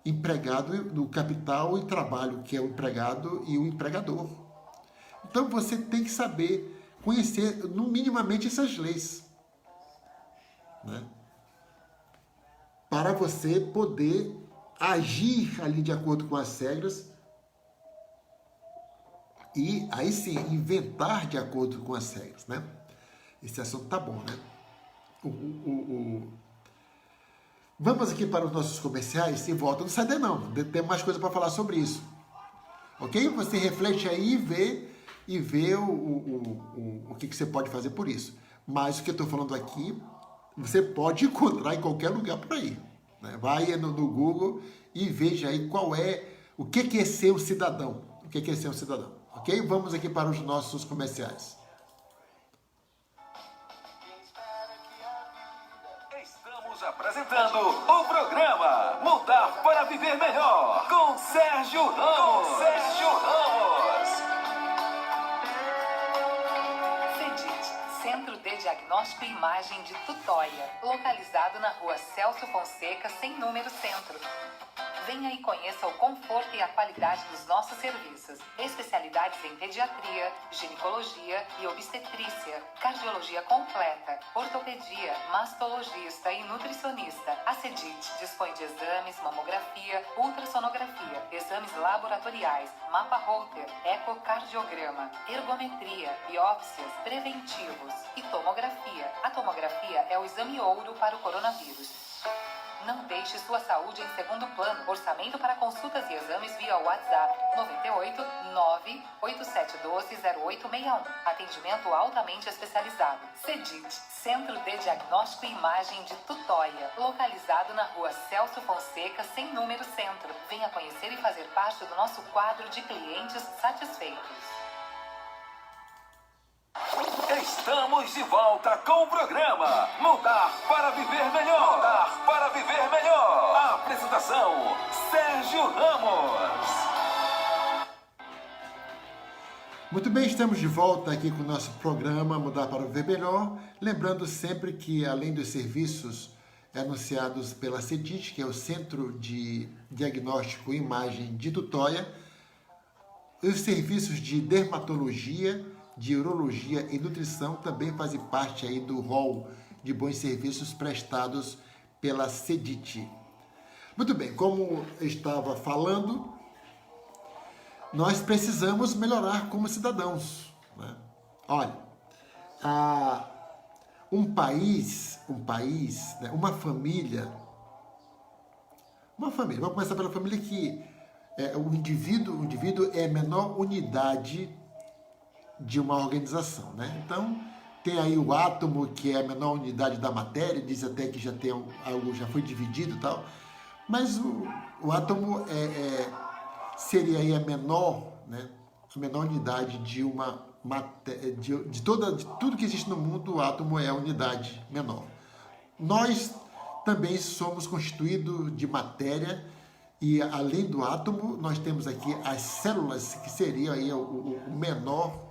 empregado do capital e trabalho, que é o empregado e o empregador. Então você tem que saber conhecer, no minimamente, essas leis, né? Para você poder agir ali de acordo com as regras e aí sim inventar de acordo com as regras, né? Esse assunto tá bom, né? Vamos aqui para os nossos comerciais e volta. Não sai daí não, tem mais coisa para falar sobre isso, ok? Você reflete aí e vê o que você pode fazer por isso. Mas o que eu estou falando aqui, você pode encontrar em qualquer lugar por aí, né? Vai no Google e veja aí o que é ser um cidadão. O que é ser um cidadão, ok? Vamos aqui para os nossos comerciais. Estamos apresentando o programa Mudar para Viver Melhor, com Sérgio Ramos. Centro de Diagnóstico e Imagem de Tutóia, localizado na rua Celso Fonseca, sem número, centro. Venha e conheça o conforto e a qualidade dos nossos serviços. Especialidades em pediatria, ginecologia e obstetrícia, cardiologia completa, ortopedia, mastologista e nutricionista. A CEDIT dispõe de exames, mamografia, ultrassonografia, exames laboratoriais, mapa Holter, ecocardiograma, ergometria, biópsias, preventivos e tomografia. A tomografia é o exame ouro para o coronavírus. Não deixe sua saúde em segundo plano. Orçamento para consultas e exames via WhatsApp 98 98712 0861. Atendimento altamente especializado. CEDIT, Centro de Diagnóstico e Imagem de Tutóia, localizado na rua Celso Fonseca, sem número, centro. Venha conhecer e fazer parte do nosso quadro de clientes satisfeitos. Estamos de volta com o programa Mudar para Viver Melhor. Mudar para Viver Melhor. A apresentação, Sérgio Ramos. Muito bem, estamos de volta aqui com o nosso programa Mudar para Viver Melhor. Lembrando sempre que, além dos serviços anunciados pela CEDIT, que é o Centro de Diagnóstico e Imagem de Tutóia, os serviços de dermatologia, de urologia e nutrição também fazem parte aí do rol de bons serviços prestados pela CEDIT. Muito bem, como eu estava falando, nós precisamos melhorar como cidadãos, né? Olha, um país, né? Uma família, vamos começar pela família que o indivíduo é a menor unidade de uma organização, né? Então, tem aí o átomo, que é a menor unidade da matéria, diz até que já tem algo, já foi dividido e tal, mas o átomo seria aí a menor, né? A menor unidade de uma matéria, de tudo que existe no mundo. O átomo é a unidade menor. Nós também somos constituídos de matéria, e além do átomo, nós temos aqui as células, que seria aí o menor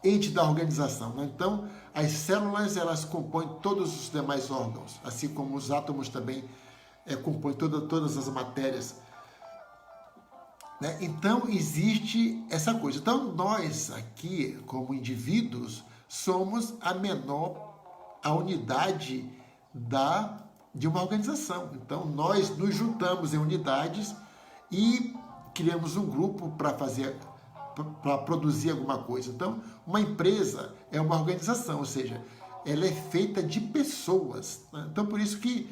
ente da organização, né? Então, as células, elas compõem todos os demais órgãos, assim como os átomos também compõem todas as matérias, né? Então, existe essa coisa. Então, nós aqui, como indivíduos, somos a unidade de uma organização. Então, nós nos juntamos em unidades e criamos um grupo para produzir alguma coisa. Então, uma empresa é uma organização, ou seja, ela é feita de pessoas, né? Então, por isso que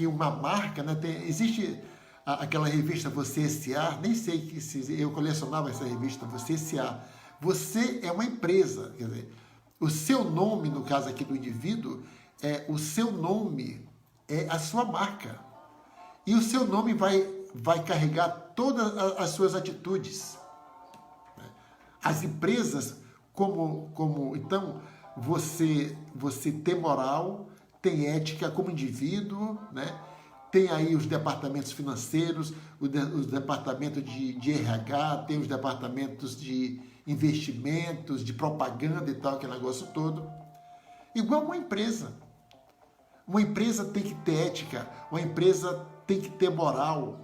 uma marca, né, existe aquela revista Você S.A., nem sei se eu colecionava essa revista Você S.A. Você é uma empresa, quer dizer, o seu nome, no caso aqui do indivíduo, o seu nome é a sua marca. E o seu nome vai carregar todas as suas atitudes. As empresas, então, você tem moral, tem ética como indivíduo, né? Tem aí os departamentos financeiros, os departamentos de RH, tem os departamentos de investimentos, de propaganda e tal, aquele negócio todo. Igual uma empresa. Uma empresa tem que ter ética, uma empresa tem que ter moral.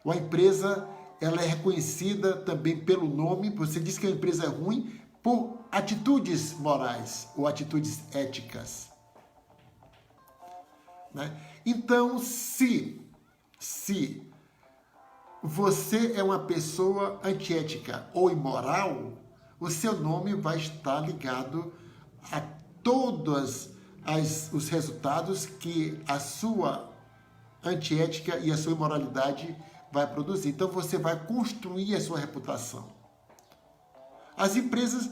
Uma empresa, ela é reconhecida também pelo nome. Você diz que a empresa é ruim por atitudes morais ou atitudes éticas, né? Então, se você é uma pessoa antiética ou imoral, o seu nome vai estar ligado a todos os resultados que a sua antiética e a sua imoralidade vai produzir. Então, você vai construir a sua reputação. As empresas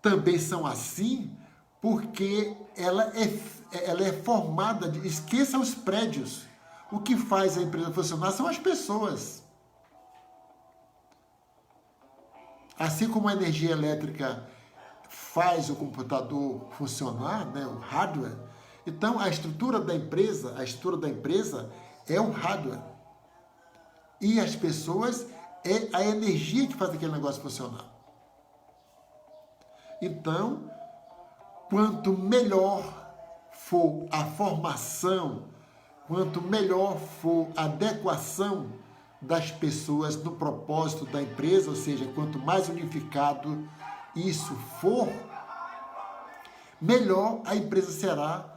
também são assim porque ela é formada de... Esqueça os prédios. O que faz a empresa funcionar são as pessoas. Assim como a energia elétrica faz o computador funcionar, né, o hardware, então a estrutura da empresa é o hardware. E as pessoas é a energia que faz aquele negócio funcionar. Então, quanto melhor for a formação, quanto melhor for a adequação das pessoas no propósito da empresa, ou seja, quanto mais unificado isso for, melhor a empresa será.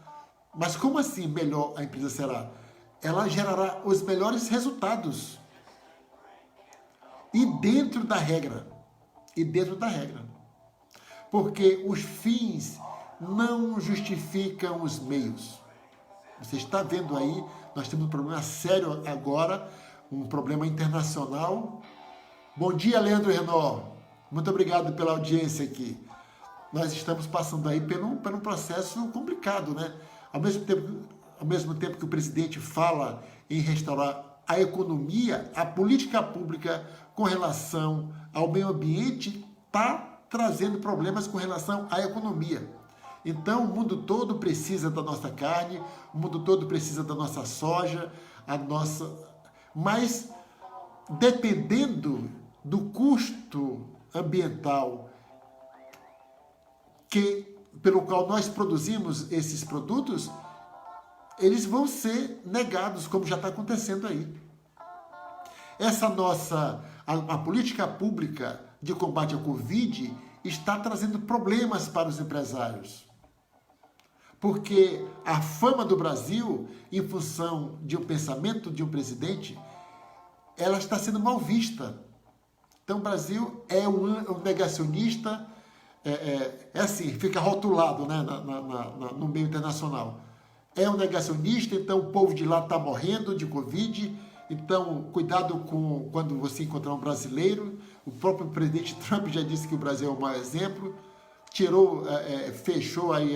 Mas como assim melhor a empresa será? Ela gerará os melhores resultados. E dentro da regra. Porque os fins não justificam os meios. Você está vendo aí, nós temos um problema sério agora, um problema internacional. Bom dia, Leandro Renault. Muito obrigado pela audiência aqui. Nós estamos passando aí por um processo complicado, né? Ao mesmo tempo que o presidente fala em restaurar a economia, a política pública com relação ao meio ambiente está trazendo problemas com relação à economia. Então, o mundo todo precisa da nossa carne, o mundo todo precisa da nossa soja, mas dependendo do custo ambiental pelo qual nós produzimos esses produtos, eles vão ser negados, como já está acontecendo aí. A política pública de combate à Covid está trazendo problemas para os empresários. Porque a fama do Brasil, em função de um pensamento de um presidente, ela está sendo mal vista. Então, o Brasil é um negacionista, assim, fica rotulado, né, no meio internacional. É um negacionista, então o povo de lá está morrendo de Covid, então cuidado quando você encontrar um brasileiro. O próprio presidente Trump já disse que o Brasil é o maior exemplo, fechou aí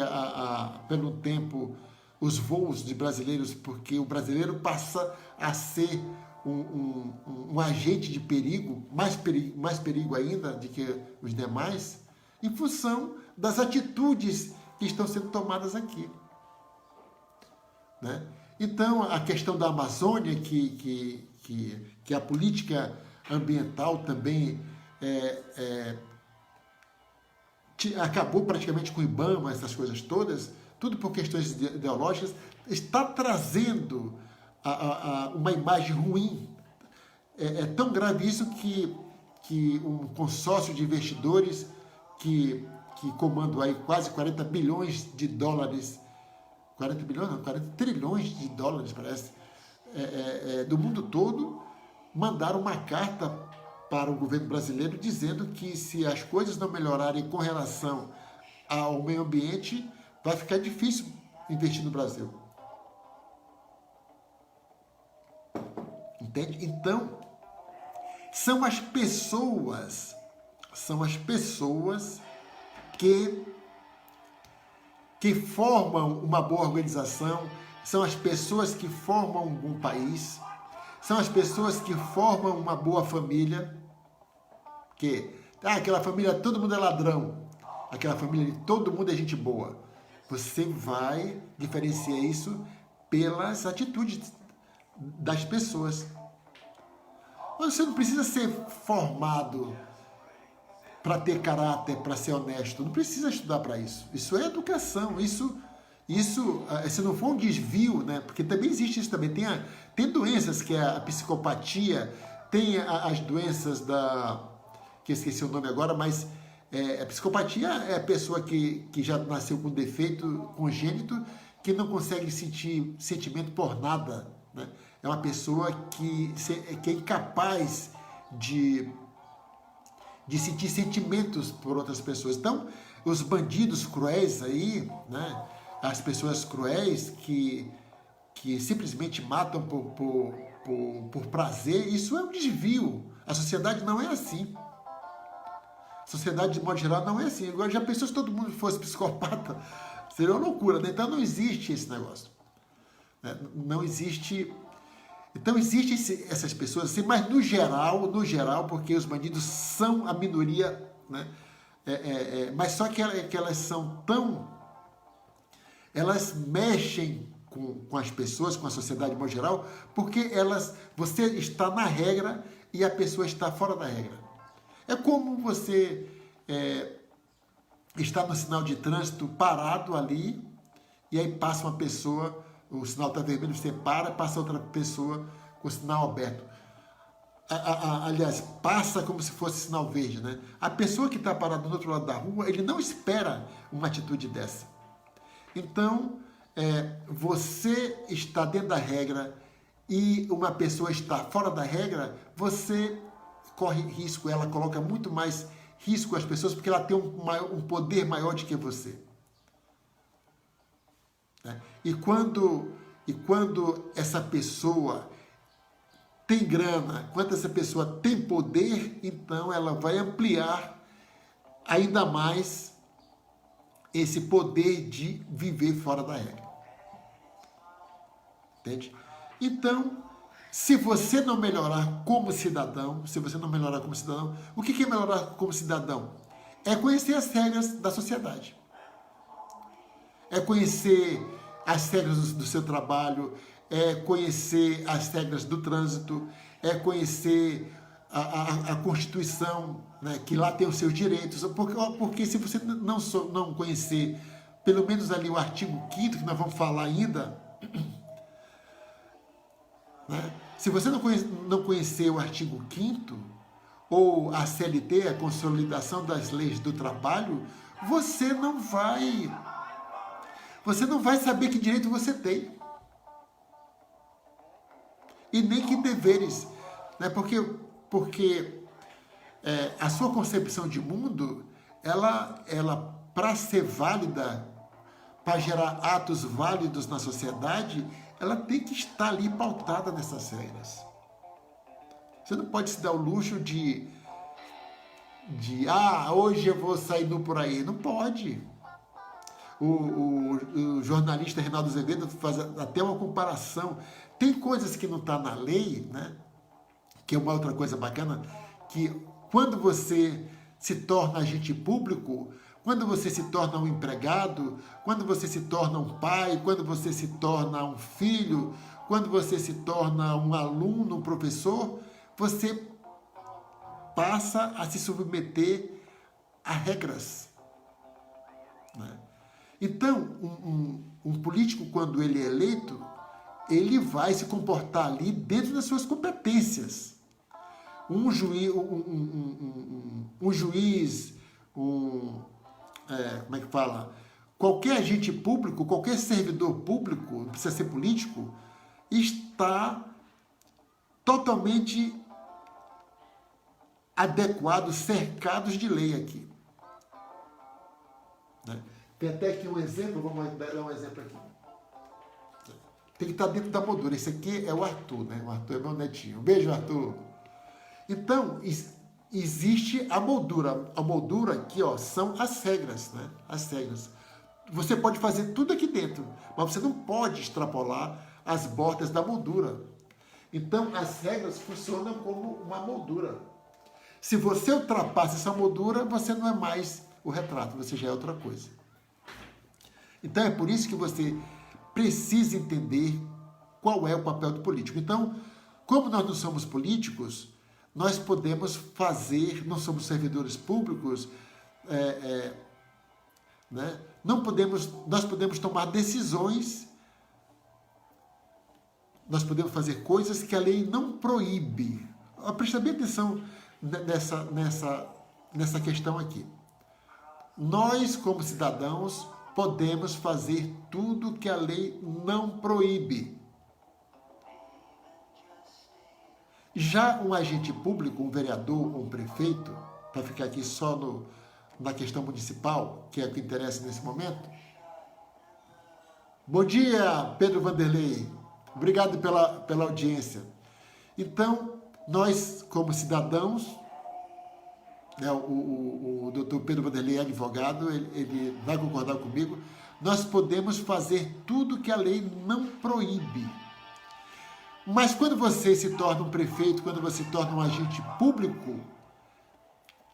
pelo tempo os voos de brasileiros, porque o brasileiro passa a ser um agente de perigo, mais perigo ainda do que os demais, em função das atitudes que estão sendo tomadas aqui. Né? Então, a questão da Amazônia, que a política ambiental também acabou praticamente com o IBAMA, essas coisas todas, tudo por questões ideológicas, está trazendo uma imagem ruim. É tão grave isso que um consórcio de investidores que comanda aí quase 40 bilhões de dólares, 40 bilhões não, 40 trilhões de dólares, parece, do mundo todo, mandaram uma carta para o governo brasileiro dizendo que se as coisas não melhorarem com relação ao meio ambiente, vai ficar difícil investir no Brasil. Entende? Então, são as pessoas que formam uma boa organização, são as pessoas que formam um bom país, são as pessoas que formam uma boa família, aquela família todo mundo é ladrão, aquela família de todo mundo é gente boa. Você vai diferenciar isso pelas atitudes das pessoas. Você não precisa ser formado para ter caráter, para ser honesto. Não precisa estudar para isso. Isso é educação. Isso, se não for um desvio, né? Porque também existe isso também. Tem doenças que é a psicopatia, tem as doenças que eu esqueci o nome agora, mas a psicopatia é a pessoa que já nasceu com defeito congênito, que não consegue sentir sentimento por nada, né? É uma pessoa que é incapaz de sentir sentimentos por outras pessoas. Então, os bandidos cruéis aí, né? As pessoas cruéis que simplesmente matam por prazer, isso é um desvio. A sociedade não é assim. A sociedade, de modo geral, não é assim. Agora, já pensou se todo mundo fosse psicopata? Seria uma loucura, né? Então, não existe esse negócio. Não existe... Então, existem essas pessoas assim, mas no geral, porque os bandidos são a minoria, né? Mas só que elas são tão... Elas mexem com as pessoas, com a sociedade de modo geral, porque você está na regra e a pessoa está fora da regra. É como você está no sinal de trânsito parado ali, e aí passa uma pessoa, o sinal está vermelho, você para, passa outra pessoa com o sinal aberto. Aliás, passa como se fosse sinal verde, né? A pessoa que está parada do outro lado da rua, ele não espera uma atitude dessa. Então, você está dentro da regra e uma pessoa está fora da regra, você corre risco, ela coloca muito mais risco às pessoas porque ela tem um poder maior do que você. E quando essa pessoa tem grana, quando essa pessoa tem poder, então ela vai ampliar ainda mais esse poder de viver fora da regra. Entende? Então, se você não melhorar como cidadão, o que é melhorar como cidadão? é conhecer as regras da sociedade. É conhecer as regras do seu trabalho, é conhecer as regras do trânsito, é conhecer a Constituição, né, que lá tem os seus direitos, porque se você não conhecer, pelo menos ali o artigo 5º, que nós vamos falar ainda, né, se você não conhecer o artigo 5º, ou a CLT, a Consolidação das Leis do Trabalho, você não vai saber que direito você tem. E nem que deveres. Né? Porque a sua concepção de mundo, ela para ser válida, para gerar atos válidos na sociedade, ela tem que estar ali pautada nessas regras. Você não pode se dar o luxo de hoje eu vou sair nu por aí. Não pode. O jornalista Reinaldo Azevedo faz até uma comparação. Tem coisas que não estão na lei, né? Que é uma outra coisa bacana, que quando você se torna agente público, quando você se torna um empregado, quando você se torna um pai, quando você se torna um filho, quando você se torna um aluno, um professor, você passa a se submeter a regras. Né? Então, um político, quando ele é eleito, ele vai se comportar ali dentro das suas competências. Um juiz, como é que fala? Qualquer agente público, qualquer servidor público, não precisa ser político, está totalmente adequados, cercados de lei aqui. Né? Tem até aqui um exemplo, vamos dar um exemplo aqui. Tem que estar dentro da moldura. Esse aqui é o Arthur, né? O Arthur é meu netinho. Um beijo, Arthur. Então, existe a moldura. A moldura aqui, ó, são as regras, né? As regras. Você pode fazer tudo aqui dentro, mas você não pode extrapolar as bordas da moldura. Então, as regras funcionam como uma moldura. Se você ultrapassa essa moldura, você não é mais o retrato, você já é outra coisa. Então, é por isso que você precisa entender qual é o papel do político. Então, como nós não somos políticos, nós podemos fazer, não somos servidores públicos, né? Nós podemos tomar decisões, nós podemos fazer coisas que a lei não proíbe. Presta bem atenção nessa questão aqui. Nós, como cidadãos, podemos fazer tudo que a lei não proíbe. Já um agente público, um vereador ou um prefeito, para ficar aqui só na questão municipal, que é o que interessa nesse momento. Bom dia, Pedro Vanderlei. Obrigado pela audiência. Então, nós, como cidadãos, né, o doutor Pedro Vanderlei é advogado, ele vai concordar comigo, nós podemos fazer tudo que a lei não proíbe. Mas quando você se torna um prefeito, quando você se torna um agente público,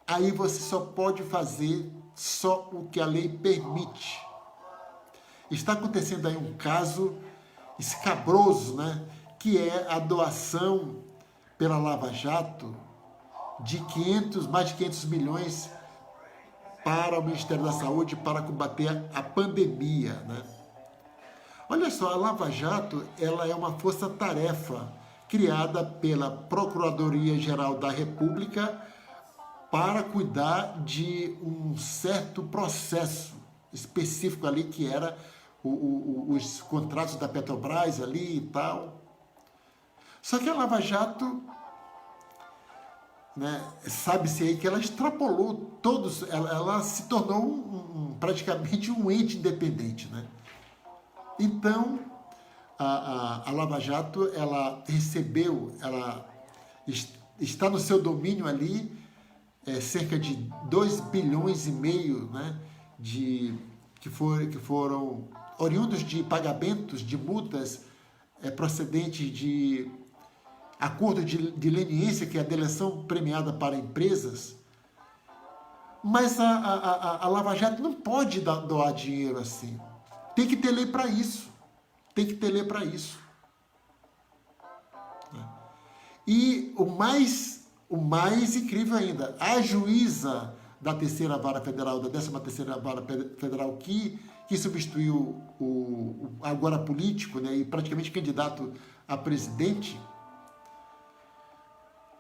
aí você só pode fazer só o que a lei permite. Está acontecendo aí um caso escabroso, né, que é a doação pela Lava Jato de mais de 500 milhões para o Ministério da Saúde para combater a pandemia, né? Olha só, a Lava Jato, ela é uma força-tarefa criada pela Procuradoria-Geral da República para cuidar de um certo processo específico ali, que era os contratos da Petrobras ali e tal. Só que a Lava Jato, né, sabe-se aí que ela extrapolou todos, ela se tornou praticamente um ente independente, né? Então, a Lava Jato, ela está no seu domínio ali, cerca de 2,5 bilhões, né, que foram oriundos de pagamentos de multas procedentes de acordo de leniência, que é a delação premiada para empresas, Mas a Lava Jato não pode doar dinheiro assim. Tem que ter lei para isso. Tem que ter lei para isso. E o mais incrível ainda, a juíza da terceira vara federal, da 13ª vara federal, que substituiu o agora político, né, e praticamente candidato a presidente,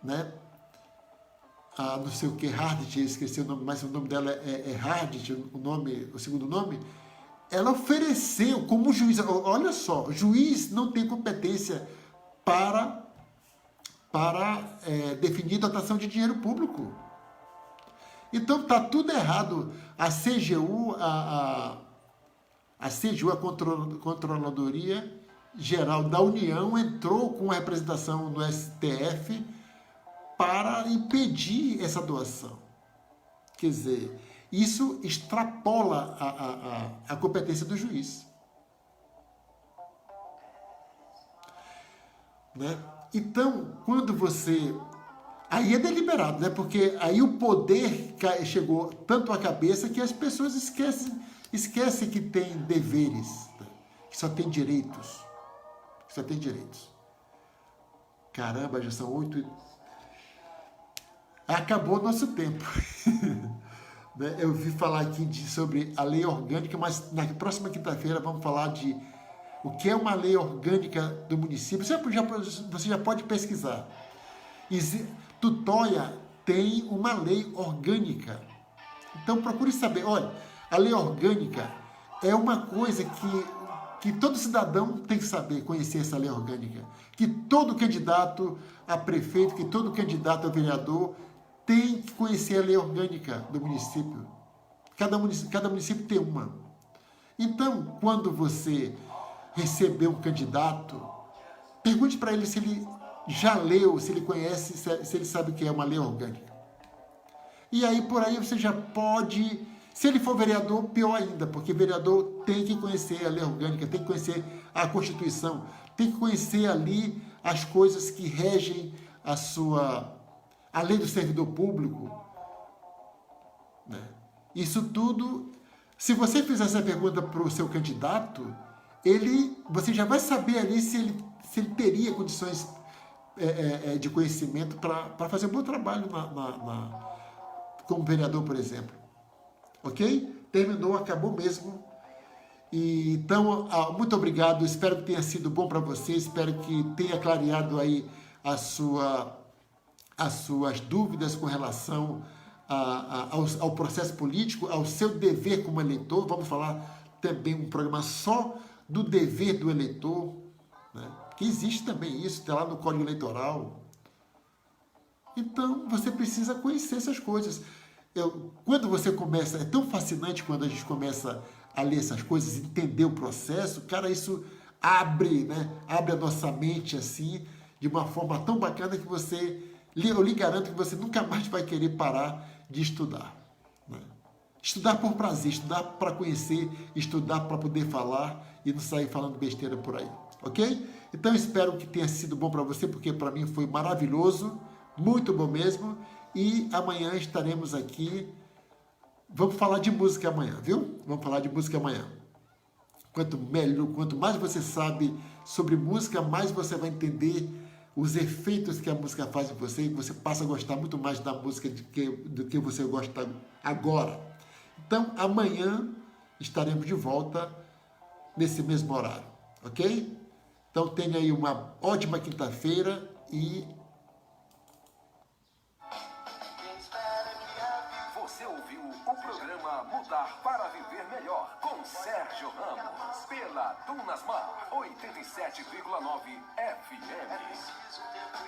né, não sei o que, Hardit, esqueci o nome, mas o nome dela é Hardit, o segundo nome, ela ofereceu como juiz, olha só, o juiz não tem competência para definir dotação de dinheiro público. Então está tudo errado. A CGU, a Controladoria Geral da União, entrou com a representação no STF para impedir essa doação. Quer dizer, isso extrapola a competência do juiz. Né? Então, quando você... Aí é deliberado, né? Porque aí o poder chegou tanto à cabeça que as pessoas esquecem que tem deveres, né? Que só tem direitos. Que só tem direitos. Caramba, já são 8... Acabou o nosso tempo. Eu vi falar aqui sobre a lei orgânica, mas na próxima quinta-feira vamos falar de o que é uma lei orgânica do município. Você já pode pesquisar. Tutóia tem uma lei orgânica. Então procure saber. Olha, a lei orgânica é uma coisa que todo cidadão tem que saber, conhecer essa lei orgânica. Que todo candidato a prefeito, que todo candidato a vereador tem que conhecer a lei orgânica do município. Cada município tem uma. Então, quando você receber um candidato, pergunte para ele se ele já leu, se ele conhece, se ele sabe o que é uma lei orgânica. E aí, por aí, você já pode... Se ele for vereador, pior ainda, porque vereador tem que conhecer a lei orgânica, tem que conhecer a Constituição, tem que conhecer ali as coisas que regem a lei do servidor público. Né? Isso tudo, se você fizer essa pergunta para o seu candidato, você já vai saber ali se ele teria condições de conhecimento para fazer um bom trabalho como vereador, por exemplo. Ok? Terminou, acabou mesmo. Então, muito obrigado. Espero que tenha sido bom para você. Espero que tenha clareado aí as suas dúvidas com relação ao processo político, ao seu dever como eleitor. Vamos falar também um programa só do dever do eleitor, né? Que existe também isso, está lá no Código Eleitoral. Então, você precisa conhecer essas coisas. Quando você começa, é tão fascinante quando a gente começa a ler essas coisas, entender o processo, cara, isso abre, né? Abre a nossa mente assim, de uma forma tão bacana que eu lhe garanto que você nunca mais vai querer parar de estudar. Né? Estudar por prazer, estudar para conhecer, estudar para poder falar e não sair falando besteira por aí, ok? Então espero que tenha sido bom para você, porque para mim foi maravilhoso, muito bom mesmo. E amanhã estaremos aqui. Vamos falar de música amanhã, viu? Vamos falar de música amanhã. Quanto mais você sabe sobre música, mais você vai entender os efeitos que a música faz em você, e você passa a gostar muito mais da música do que você gosta agora. Então, amanhã estaremos de volta nesse mesmo horário, ok? Então, tenha aí uma ótima quinta-feira e... Você ouviu o programa Mudar para Viver Melhor com Sérgio Ramos, pela Dunasmar 87,9 FM.